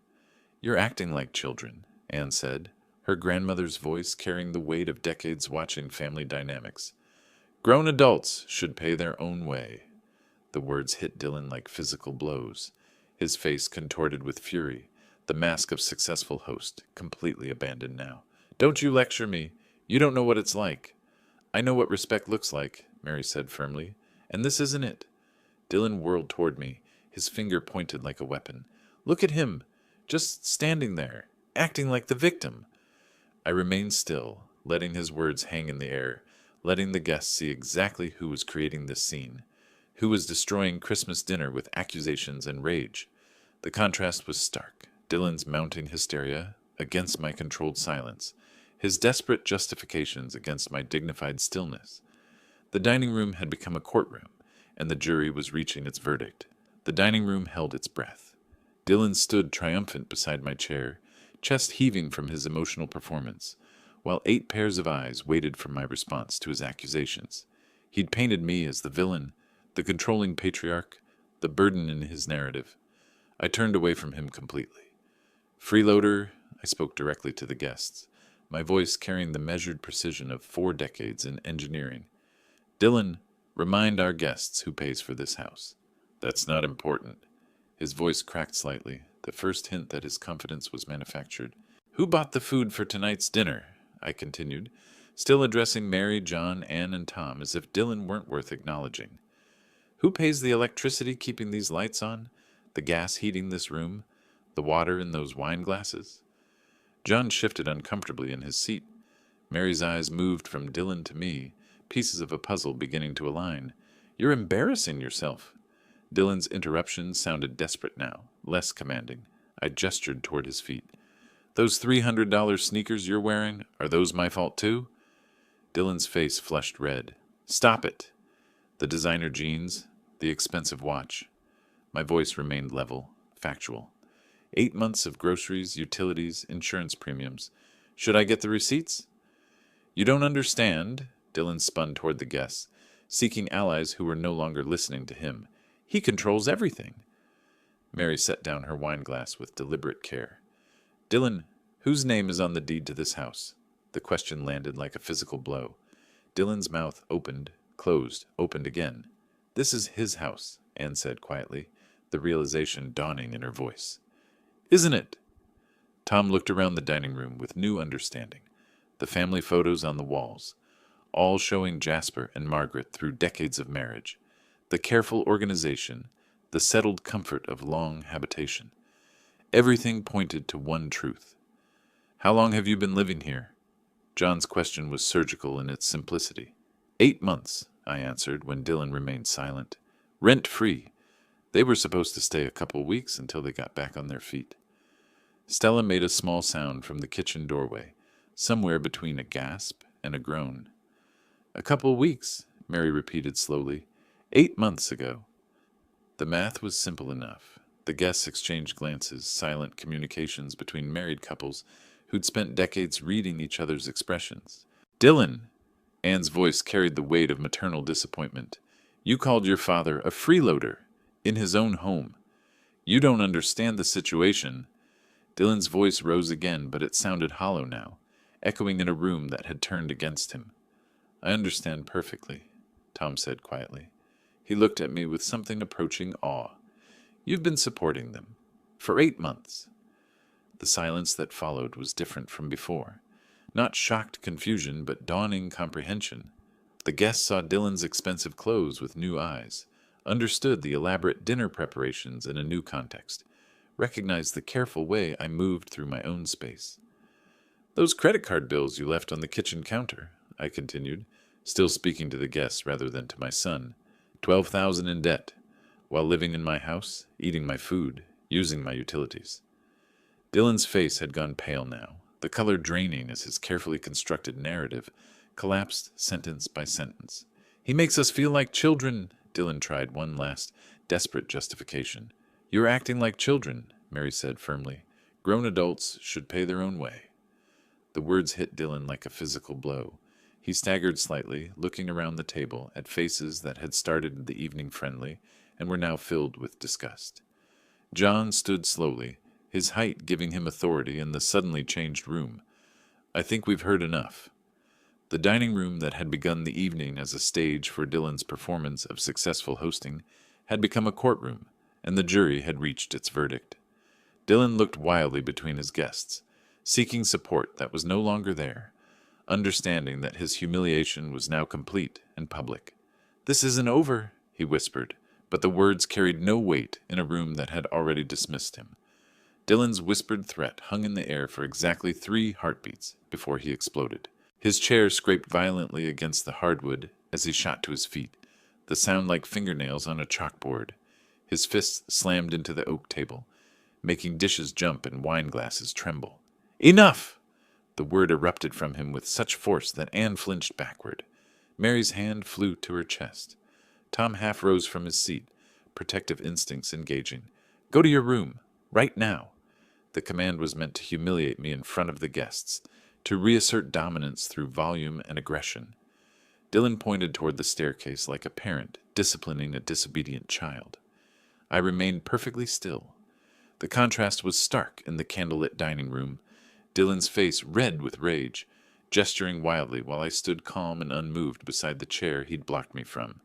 You're acting like children, Anne said, her grandmother's voice carrying the weight of decades watching family dynamics. Grown adults should pay their own way. The words hit Dylan like physical blows, his face contorted with fury, the mask of successful host completely abandoned now. Don't you lecture me. You don't know what it's like. I know what respect looks like, Mary said firmly, and this isn't it. Dylan whirled toward me, his finger pointed like a weapon. Look at him, just standing there, acting like the victim. I remained still, letting his words hang in the air, letting the guests see exactly who was creating this scene, who was destroying Christmas dinner with accusations and rage. The contrast was stark. Dylan's mounting hysteria against my controlled silence, his desperate justifications against my dignified stillness. The dining room had become a courtroom, and the jury was reaching its verdict. The dining room held its breath. Dylan stood triumphant beside my chair, chest heaving from his emotional performance, while 8 pairs of eyes waited for my response to his accusations. He'd painted me as the villain, the controlling patriarch, the burden in his narrative. I turned away from him completely. Freeloader, I spoke directly to the guests, my voice carrying the measured precision of 4 decades in engineering. Dylan, remind our guests who pays for this house. That's not important. His voice cracked slightly, the first hint that his confidence was manufactured. Who bought the food for tonight's dinner? I continued, still addressing Mary, John, Anne, and Tom as if Dylan weren't worth acknowledging. Who pays the electricity keeping these lights on? The gas heating this room? The water in those wine glasses? John shifted uncomfortably in his seat. Mary's eyes moved from Dylan to me, pieces of a puzzle beginning to align. You're embarrassing yourself. Dylan's interruption sounded desperate now, less commanding. I gestured toward his feet. Those $300 sneakers you're wearing, are those my fault too? Dylan's face flushed red. Stop it! The designer jeans, the expensive watch. My voice remained level, factual. 8 months of groceries, utilities, insurance premiums. Should I get the receipts? You don't understand, Dylan spun toward the guests, seeking allies who were no longer listening to him. He controls everything. Mary set down her wineglass with deliberate care. Dylan, whose name is on the deed to this house? The question landed like a physical blow. Dylan's mouth opened, closed, opened again. This is his house, Anne said quietly, the realization dawning in her voice. Isn't it? Tom looked around the dining room with new understanding. The family photos on the walls, all showing Jasper and Margaret through decades of marriage. The careful organization, the settled comfort of long habitation. Everything pointed to one truth. How long have you been living here? John's question was surgical in its simplicity. 8 months, I answered when Dylan remained silent. Rent-free. They were supposed to stay a couple weeks until they got back on their feet. Stella made a small sound from the kitchen doorway, somewhere between a gasp and a groan. A couple weeks, Mary repeated slowly. 8 months ago. The math was simple enough. The guests exchanged glances, silent communications between married couples who'd spent decades reading each other's expressions. Dylan! Anne's voice carried the weight of maternal disappointment. You called your father a freeloader, in his own home. You don't understand the situation. Dylan's voice rose again, but it sounded hollow now, echoing in a room that had turned against him. I understand perfectly, Tom said quietly. He looked at me with something approaching awe. You've been supporting them. For 8 months. The silence that followed was different from before. Not shocked confusion, but dawning comprehension. The guests saw Dylan's expensive clothes with new eyes, understood the elaborate dinner preparations in a new context, recognized the careful way I moved through my own space. Those credit card bills you left on the kitchen counter, I continued, still speaking to the guests rather than to my son. $12,000 in debt, while living in my house, eating my food, using my utilities. Dylan's face had gone pale now, the color draining as his carefully constructed narrative collapsed sentence by sentence. He makes us feel like children, Dylan tried one last, desperate justification. You're acting like children, Mary said firmly. Grown adults should pay their own way. The words hit Dylan like a physical blow. He staggered slightly, looking around the table at faces that had started the evening friendly and were now filled with disgust. John stood slowly, his height giving him authority in the suddenly changed room. I think we've heard enough. The dining room that had begun the evening as a stage for Dylan's performance of successful hosting had become a courtroom, and the jury had reached its verdict. Dylan looked wildly between his guests, seeking support that was no longer there, understanding that his humiliation was now complete and public. This isn't over, he whispered, but the words carried no weight in a room that had already dismissed him. Dylan's whispered threat hung in the air for exactly 3 heartbeats before he exploded. His chair scraped violently against the hardwood as he shot to his feet, the sound like fingernails on a chalkboard. His fists slammed into the oak table, making dishes jump and wine glasses tremble. Enough! The word erupted from him with such force that Anne flinched backward. Mary's hand flew to her chest. Tom half rose from his seat, protective instincts engaging. Go to your room, right now. The command was meant to humiliate me in front of the guests, to reassert dominance through volume and aggression. Dylan pointed toward the staircase like a parent disciplining a disobedient child. I remained perfectly still. The contrast was stark in the candlelit dining room, Dylan's face red with rage, gesturing wildly while I stood calm and unmoved beside the chair he'd blocked me from.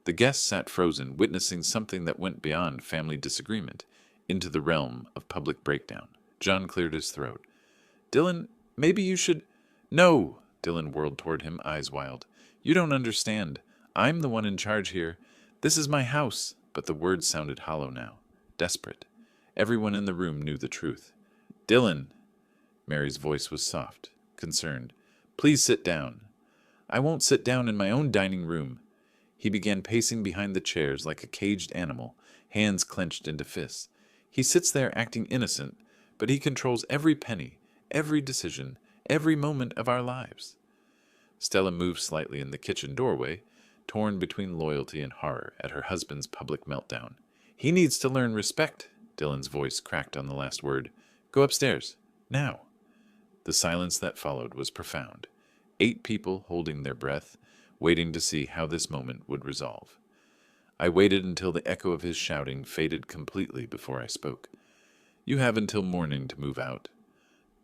The guests sat frozen, witnessing something that went beyond family disagreement, into the realm of public breakdown. John cleared his throat. Dylan, maybe you should... No! Dylan whirled toward him, eyes wild. You don't understand. I'm the one in charge here. This is my house. But the words sounded hollow now, desperate. Everyone in the room knew the truth. Dylan! Mary's voice was soft, concerned. Please sit down. I won't sit down in my own dining room. He began pacing behind the chairs like a caged animal, hands clenched into fists. He sits there acting innocent, but he controls every penny, every decision, every moment of our lives. Stella moved slightly in the kitchen doorway, torn between loyalty and horror at her husband's public meltdown. He needs to learn respect, Dylan's voice cracked on the last word. Go upstairs. Now. The silence that followed was profound. 8 people holding their breath, waiting to see how this moment would resolve. I waited until the echo of his shouting faded completely before I spoke. You have until morning to move out.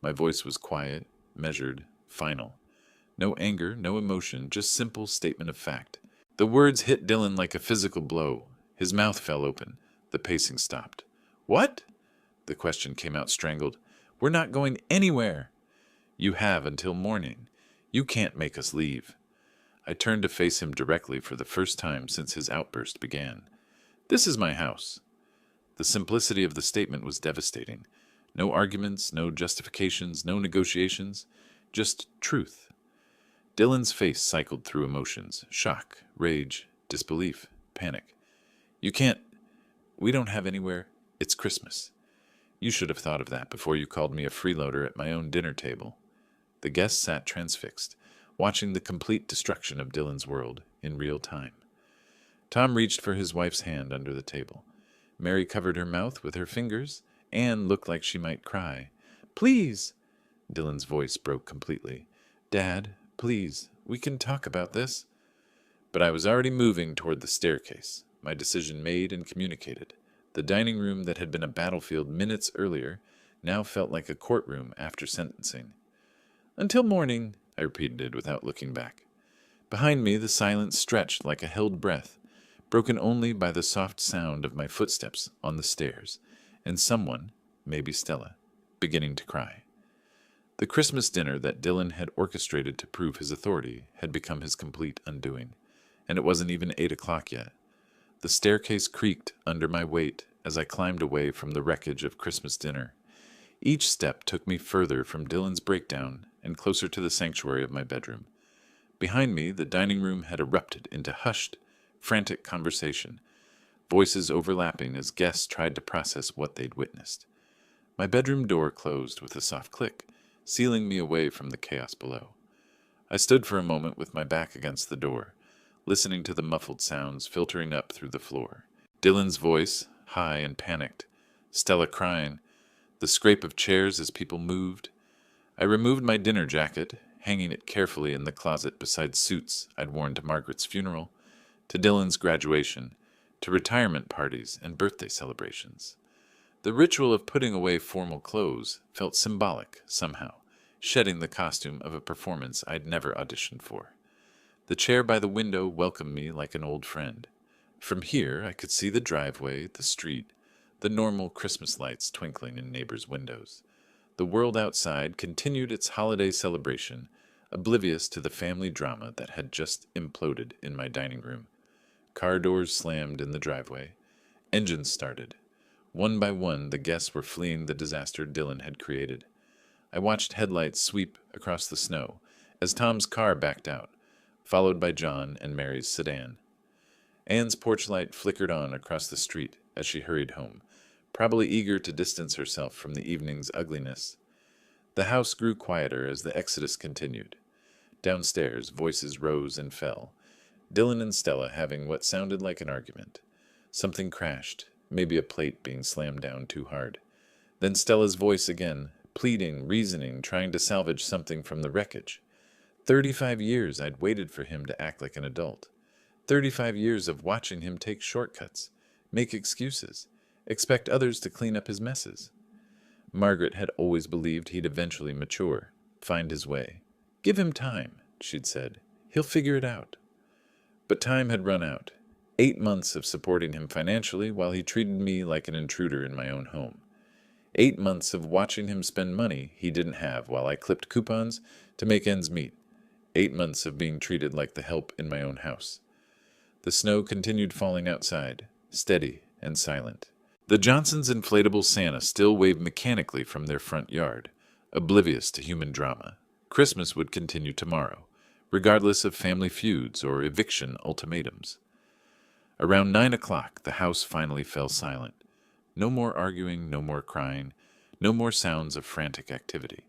My voice was quiet, measured, final. No anger, no emotion, just simple statement of fact. The words hit Dylan like a physical blow. His mouth fell open. The pacing stopped. What? The question came out strangled. We're not going anywhere. You have until morning. You can't make us leave. I turned to face him directly for the first time since his outburst began. This is my house. The simplicity of the statement was devastating. No arguments, no justifications, no negotiations, just truth. Dylan's face cycled through emotions: shock, rage, disbelief, panic. You can't. We don't have anywhere. It's Christmas. You should have thought of that before you called me a freeloader at my own dinner table. The guests sat transfixed, watching the complete destruction of Dylan's world in real time. Tom reached for his wife's hand under the table. Mary covered her mouth with her fingers. Anne looked like she might cry. Please! Dylan's voice broke completely. Dad, please, we can talk about this. But I was already moving toward the staircase, my decision made and communicated. The dining room that had been a battlefield minutes earlier now felt like a courtroom after sentencing. Until morning, I repeated without looking back. Behind me, the silence stretched like a held breath, broken only by the soft sound of my footsteps on the stairs, and someone, maybe Stella, beginning to cry. The Christmas dinner that Dylan had orchestrated to prove his authority had become his complete undoing, and it wasn't even 8 o'clock yet. The staircase creaked under my weight as I climbed away from the wreckage of Christmas dinner. Each step took me further from Dylan's breakdown and closer to the sanctuary of my bedroom. Behind me, the dining room had erupted into hushed, frantic conversation, voices overlapping as guests tried to process what they'd witnessed. My bedroom door closed with a soft click, sealing me away from the chaos below. I stood for a moment with my back against the door, listening to the muffled sounds filtering up through the floor. Dylan's voice, high and panicked, Stella crying, the scrape of chairs as people moved. I removed my dinner jacket, hanging it carefully in the closet beside suits I'd worn to Margaret's funeral, to Dylan's graduation, to retirement parties and birthday celebrations. The ritual of putting away formal clothes felt symbolic, somehow, shedding the costume of a performance I'd never auditioned for. The chair by the window welcomed me like an old friend. From here, I could see the driveway, the street, the normal Christmas lights twinkling in neighbors' windows. The world outside continued its holiday celebration, oblivious to the family drama that had just imploded in my dining room. Car doors slammed in the driveway. Engines started. One by one, the guests were fleeing the disaster Dylan had created. I watched headlights sweep across the snow as Tom's car backed out, followed by John and Mary's sedan. Anne's porch light flickered on across the street as she hurried home, probably eager to distance herself from the evening's ugliness. The house grew quieter as the exodus continued. Downstairs, voices rose and fell, Dylan and Stella having what sounded like an argument. Something crashed, maybe a plate being slammed down too hard. Then Stella's voice again, pleading, reasoning, trying to salvage something from the wreckage. 35 years I'd waited for him to act like an adult. 35 years of watching him take shortcuts, make excuses, expect others to clean up his messes. Margaret had always believed he'd eventually mature, find his way. Give him time, she'd said. He'll figure it out. But time had run out. 8 months of supporting him financially while he treated me like an intruder in my own home. 8 months of watching him spend money he didn't have while I clipped coupons to make ends meet. 8 months of being treated like the help in my own house. The snow continued falling outside, steady and silent. The Johnsons' inflatable Santa still waved mechanically from their front yard, oblivious to human drama. Christmas would continue tomorrow, regardless of family feuds or eviction ultimatums. Around 9 o'clock, the house finally fell silent. No more arguing, no more crying, no more sounds of frantic activity.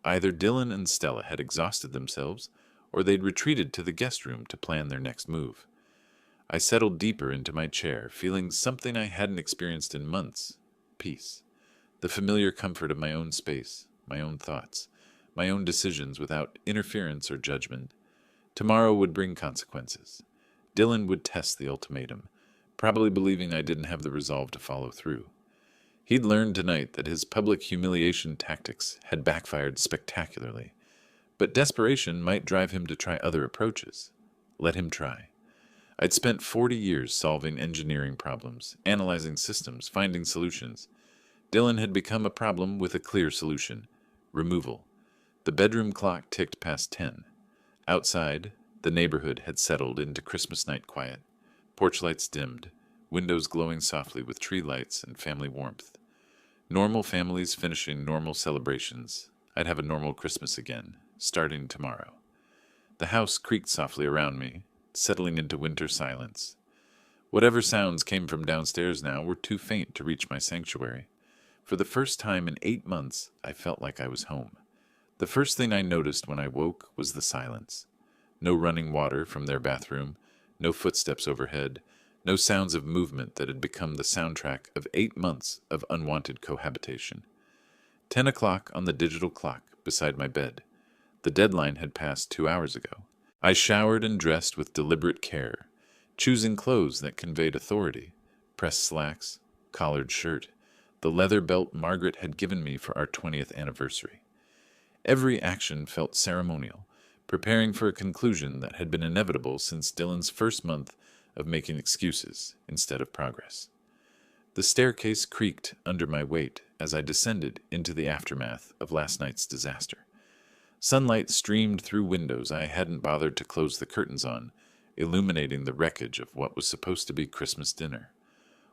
Either Dylan and Stella had exhausted themselves, or they'd retreated to the guest room to plan their next move. I settled deeper into my chair, feeling something I hadn't experienced in months: peace. The familiar comfort of my own space, my own thoughts, my own decisions without interference or judgment. Tomorrow would bring consequences. Dylan would test the ultimatum, probably believing I didn't have the resolve to follow through. He'd learned tonight that his public humiliation tactics had backfired spectacularly, but desperation might drive him to try other approaches. Let him try. I'd spent 40 years solving engineering problems, analyzing systems, finding solutions. Dylan had become a problem with a clear solution: removal. The bedroom clock ticked past 10. Outside, the neighborhood had settled into Christmas night quiet. Porch lights dimmed, windows glowing softly with tree lights and family warmth. Normal families finishing normal celebrations. I'd have a normal Christmas again, starting tomorrow. The house creaked softly around me, settling into winter silence. Whatever sounds came from downstairs now were too faint to reach my sanctuary. For the first time in 8 months, I felt like I was home. The first thing I noticed when I woke was the silence. No running water from their bathroom, no footsteps overhead, no sounds of movement that had become the soundtrack of 8 months of unwanted cohabitation. 10 o'clock on the digital clock beside my bed. The deadline had passed 2 hours ago. I showered and dressed with deliberate care, choosing clothes that conveyed authority: pressed slacks, collared shirt, the leather belt Margaret had given me for our 20th anniversary. Every action felt ceremonial, preparing for a conclusion that had been inevitable since Dylan's first month of making excuses instead of progress. The staircase creaked under my weight as I descended into the aftermath of last night's disaster. Sunlight streamed through windows I hadn't bothered to close the curtains on, illuminating the wreckage of what was supposed to be Christmas dinner.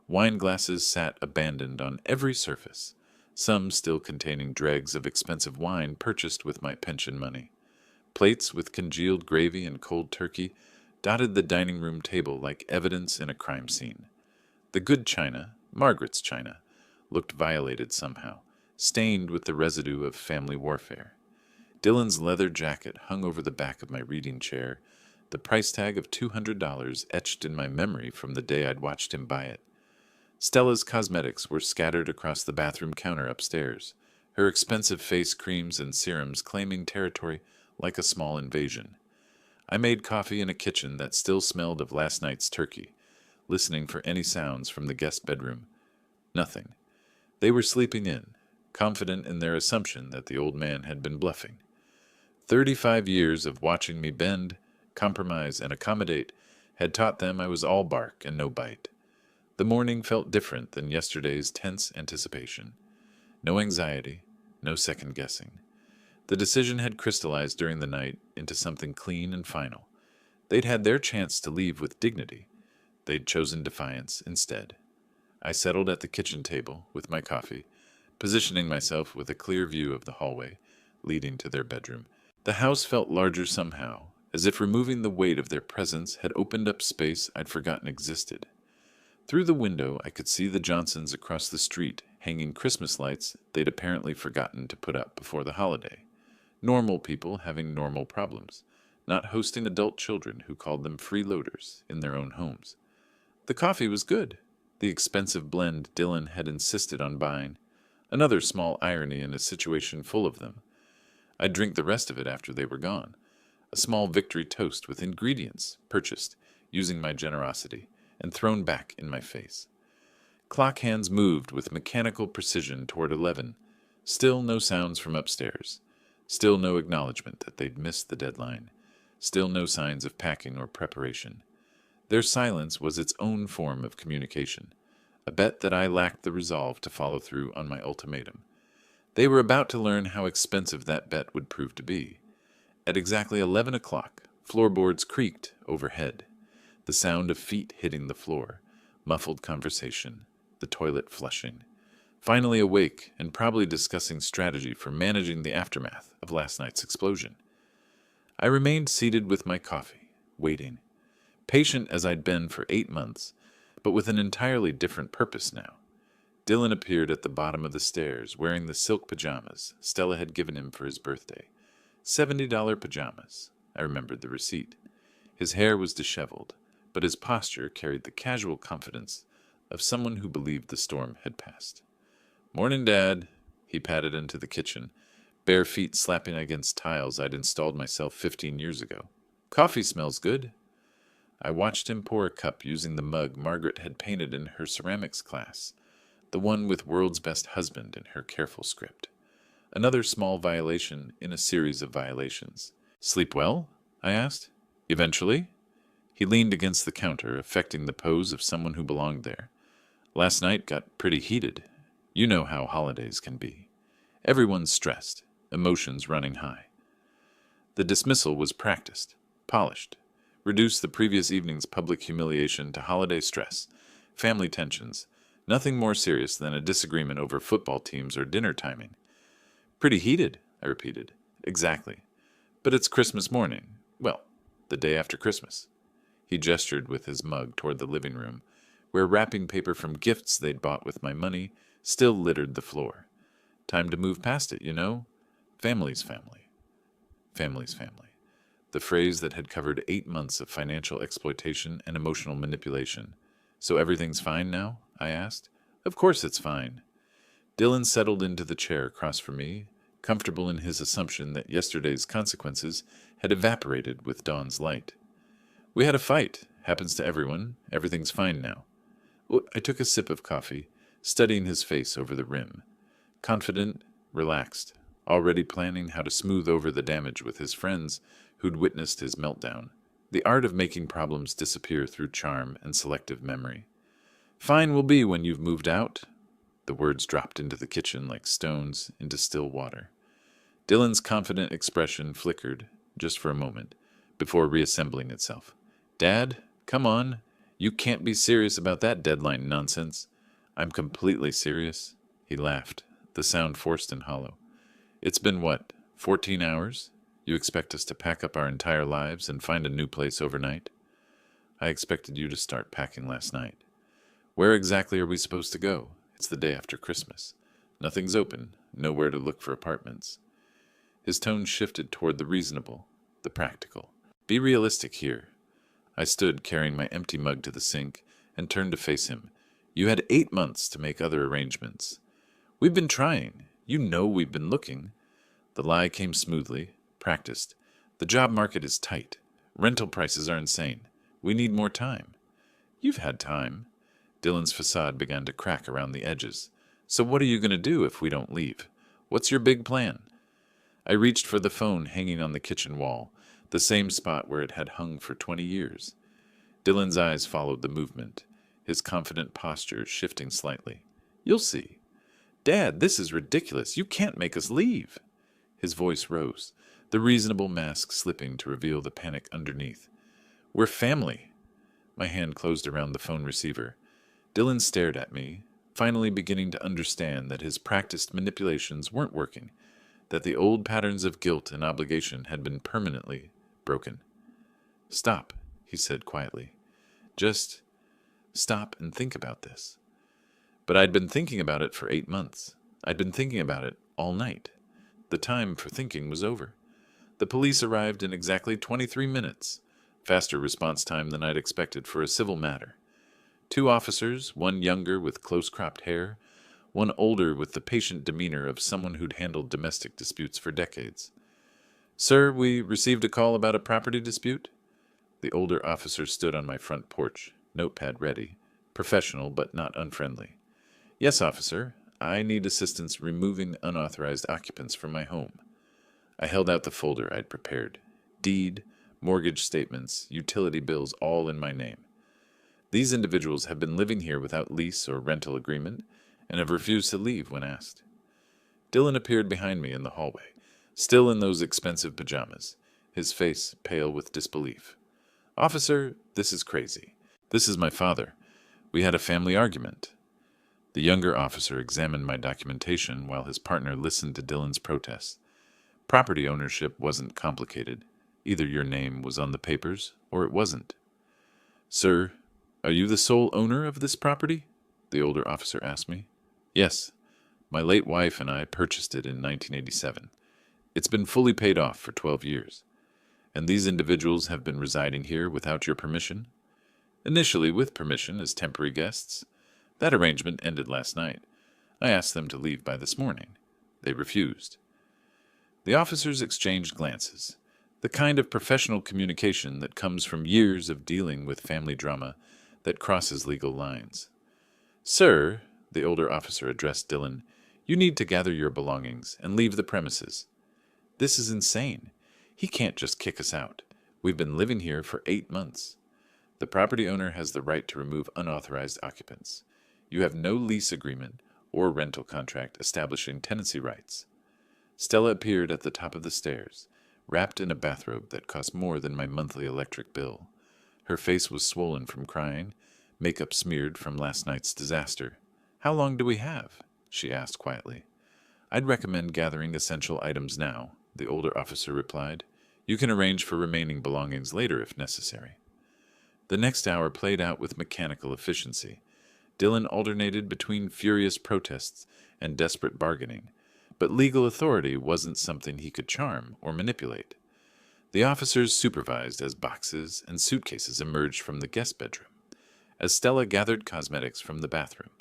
Wine glasses sat abandoned on every surface, some still containing dregs of expensive wine purchased with my pension money. Plates with congealed gravy and cold turkey dotted the dining room table like evidence in a crime scene. The good china, Margaret's china, looked violated somehow, stained with the residue of family warfare. Dylan's leather jacket hung over the back of my reading chair, the price tag of $200 etched in my memory from the day I'd watched him buy it. Stella's cosmetics were scattered across the bathroom counter upstairs, her expensive face creams and serums claiming territory like a small invasion. I made coffee in a kitchen that still smelled of last night's turkey, listening for any sounds from the guest bedroom. Nothing. They were sleeping in, confident in their assumption that the old man had been bluffing. 35 years of watching me bend, compromise, and accommodate had taught them I was all bark and no bite. The morning felt different than yesterday's tense anticipation. No anxiety, no second guessing. The decision had crystallized during the night into something clean and final. They'd had their chance to leave with dignity. They'd chosen defiance instead. I settled at the kitchen table with my coffee, positioning myself with a clear view of the hallway leading to their bedroom. The house felt larger somehow, as if removing the weight of their presence had opened up space I'd forgotten existed. Through the window, I could see the Johnsons across the street hanging Christmas lights they'd apparently forgotten to put up before the holiday. Normal people having normal problems, not hosting adult children who called them freeloaders in their own homes. The coffee was good, the expensive blend Dylan had insisted on buying. Another small irony in a situation full of them. I'd drink the rest of it after they were gone. A small victory toast with ingredients purchased using my generosity and thrown back in my face. Clock hands moved with mechanical precision toward 11. Still no sounds from upstairs. Still no acknowledgement that they'd missed the deadline. Still no signs of packing or preparation. Their silence was its own form of communication, a bet that I lacked the resolve to follow through on my ultimatum. They were about to learn how expensive that bet would prove to be. At exactly 11 o'clock, floorboards creaked overhead. The sound of feet hitting the floor, muffled conversation, the toilet flushing. Finally awake and probably discussing strategy for managing the aftermath of last night's explosion. I remained seated with my coffee, waiting, patient as I'd been for 8 months, but with an entirely different purpose now. Dylan appeared at the bottom of the stairs, wearing the silk pajamas Stella had given him for his birthday. $70 pajamas. I remembered the receipt. His hair was disheveled, but his posture carried the casual confidence of someone who believed the storm had passed. "Morning, Dad." He padded into the kitchen, bare feet slapping against tiles I'd installed myself 15 years ago. "Coffee smells good." I watched him pour a cup using the mug Margaret had painted in her ceramics class, the one with "World's Best Husband" in her careful script. Another small violation in a series of violations. "Sleep well?" I asked. "Eventually?" He leaned against the counter, affecting the pose of someone who belonged there. "Last night got pretty heated. You know how holidays can be. Everyone's stressed, emotions running high." The dismissal was practiced, polished, reduced the previous evening's public humiliation to holiday stress, family tensions, nothing more serious than a disagreement over football teams or dinner timing. "Pretty heated," I repeated. "Exactly. But it's Christmas morning. Well, the day after Christmas." He gestured with his mug toward the living room, where wrapping paper from gifts they'd bought with my money still littered the floor. "Time to move past it, you know? Family's family. Family's family." The phrase that had covered 8 months of financial exploitation and emotional manipulation. "So everything's fine now?" I asked. "Of course it's fine." Dylan settled into the chair across from me, comfortable in his assumption that yesterday's consequences had evaporated with dawn's light. "We had a fight. Happens to everyone. Everything's fine now." I took a sip of coffee, studying his face over the rim. Confident, relaxed, already planning how to smooth over the damage with his friends who'd witnessed his meltdown. The art of making problems disappear through charm and selective memory. "Fine will be when you've moved out." The words dropped into the kitchen like stones into still water. Dylan's confident expression flickered, just for a moment, before reassembling itself. "Dad, come on. You can't be serious about that deadline nonsense." "I'm completely serious." He laughed, the sound forced and hollow. "It's been what, 14 hours? You expect us to pack up our entire lives and find a new place overnight?" "I expected you to start packing last night." "Where exactly are we supposed to go? It's the day after Christmas. Nothing's open, nowhere to look for apartments." His tone shifted toward the reasonable, the practical. "Be realistic here." I stood, carrying my empty mug to the sink, and turned to face him. "You had 8 months to make other arrangements." "We've been trying. You know we've been looking." The lie came smoothly, practiced. "The job market is tight. Rental prices are insane. We need more time." "You've had time." Dylan's facade began to crack around the edges. "So what are you going to do if we don't leave? What's your big plan?" I reached for the phone hanging on the kitchen wall, the same spot where it had hung for 20 years. Dylan's eyes followed the movement, his confident posture shifting slightly. "You'll see." "Dad, this is ridiculous. You can't make us leave." His voice rose, the reasonable mask slipping to reveal the panic underneath. "We're family." My hand closed around the phone receiver. Dylan stared at me, finally beginning to understand that his practiced manipulations weren't working, that the old patterns of guilt and obligation had been permanently broken. "Stop," he said quietly. "Just stop and think about this." But I'd been thinking about it for 8 months. I'd been thinking about it all night. The time for thinking was over. The police arrived in exactly 23 minutes, faster response time than I'd expected for a civil matter. 2 officers, one younger with close-cropped hair, one older with the patient demeanor of someone who'd handled domestic disputes for decades. "Sir, we received a call about a property dispute." The older officer stood on my front porch, notepad ready, professional but not unfriendly. "Yes, officer. I need assistance removing unauthorized occupants from my home." I held out the folder I'd prepared. Deed, mortgage statements, utility bills, all in my name. "These individuals have been living here without lease or rental agreement and have refused to leave when asked." Dylan appeared behind me in the hallway, still in those expensive pajamas, his face pale with disbelief. "Officer, this is crazy. This is my father. We had a family argument." The younger officer examined my documentation while his partner listened to Dylan's protests. "Property ownership wasn't complicated. Either your name was on the papers or it wasn't." "Sir, are you the sole owner of this property?" the older officer asked me. Yes, my late wife and I purchased it in 1987. It's been fully paid off for 12 years. And these individuals have been residing here without your permission? Initially with permission as temporary guests. That arrangement ended last night. I asked them to leave by this morning. They refused. The officers exchanged glances, the kind of professional communication that comes from years of dealing with family drama that crosses legal lines. Sir, the older officer addressed Dylan, you need to gather your belongings and leave the premises. This is insane. He can't just kick us out. We've been living here for 8 months. The property owner has the right to remove unauthorized occupants. You have no lease agreement or rental contract establishing tenancy rights. Stella appeared at the top of the stairs, wrapped in a bathrobe that cost more than my monthly electric bill. Her face was swollen from crying, makeup smeared from last night's disaster. How long do we have? She asked quietly. I'd recommend gathering essential items now, the older officer replied. You can arrange for remaining belongings later if necessary. The next hour played out with mechanical efficiency. Dylan alternated between furious protests and desperate bargaining, but legal authority wasn't something he could charm or manipulate. The officers supervised as boxes and suitcases emerged from the guest bedroom, as Stella gathered cosmetics from the bathroom,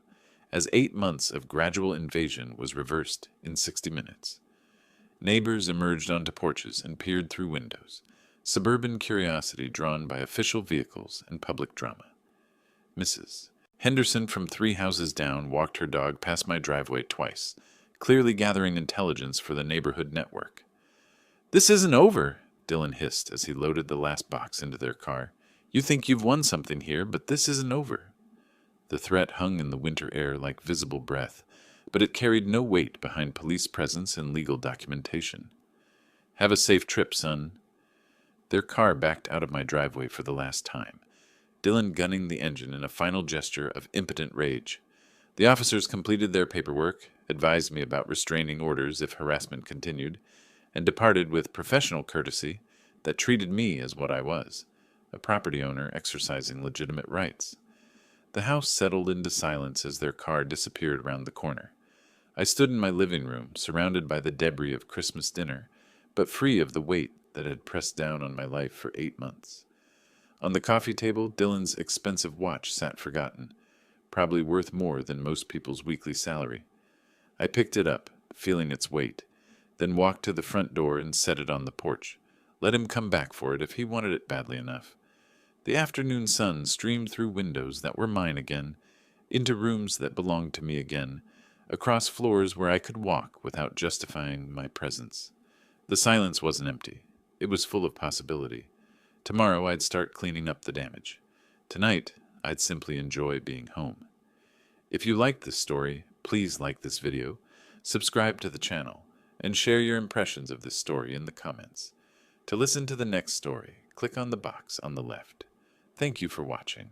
as 8 months of gradual invasion was reversed in 60 minutes. Neighbors emerged onto porches and peered through windows, suburban curiosity drawn by official vehicles and public drama. Mrs. Henderson from 3 houses down walked her dog past my driveway twice, clearly gathering intelligence for the neighborhood network. This isn't over, Dylan hissed as he loaded the last box into their car. You think you've won something here, but this isn't over. The threat hung in the winter air like visible breath, but it carried no weight behind police presence and legal documentation. Have a safe trip, son. Their car backed out of my driveway for the last time, Dylan gunning the engine in a final gesture of impotent rage. The officers completed their paperwork, advised me about restraining orders if harassment continued, and departed with professional courtesy that treated me as what I was, a property owner exercising legitimate rights. The house settled into silence as their car disappeared around the corner. I stood in my living room, surrounded by the debris of Christmas dinner, but free of the weight that had pressed down on my life for 8 months. On the coffee table, Dylan's expensive watch sat forgotten, probably worth more than most people's weekly salary. I picked it up, feeling its weight, then walked to the front door and set it on the porch. Let him come back for it if he wanted it badly enough. The afternoon sun streamed through windows that were mine again, into rooms that belonged to me again, across floors where I could walk without justifying my presence. The silence wasn't empty. It was full of possibility. Tomorrow I'd start cleaning up the damage. Tonight, I'd simply enjoy being home. If you liked this story, please like this video, subscribe to the channel, and share your impressions of this story in the comments. To listen to the next story, click on the box on the left. Thank you for watching.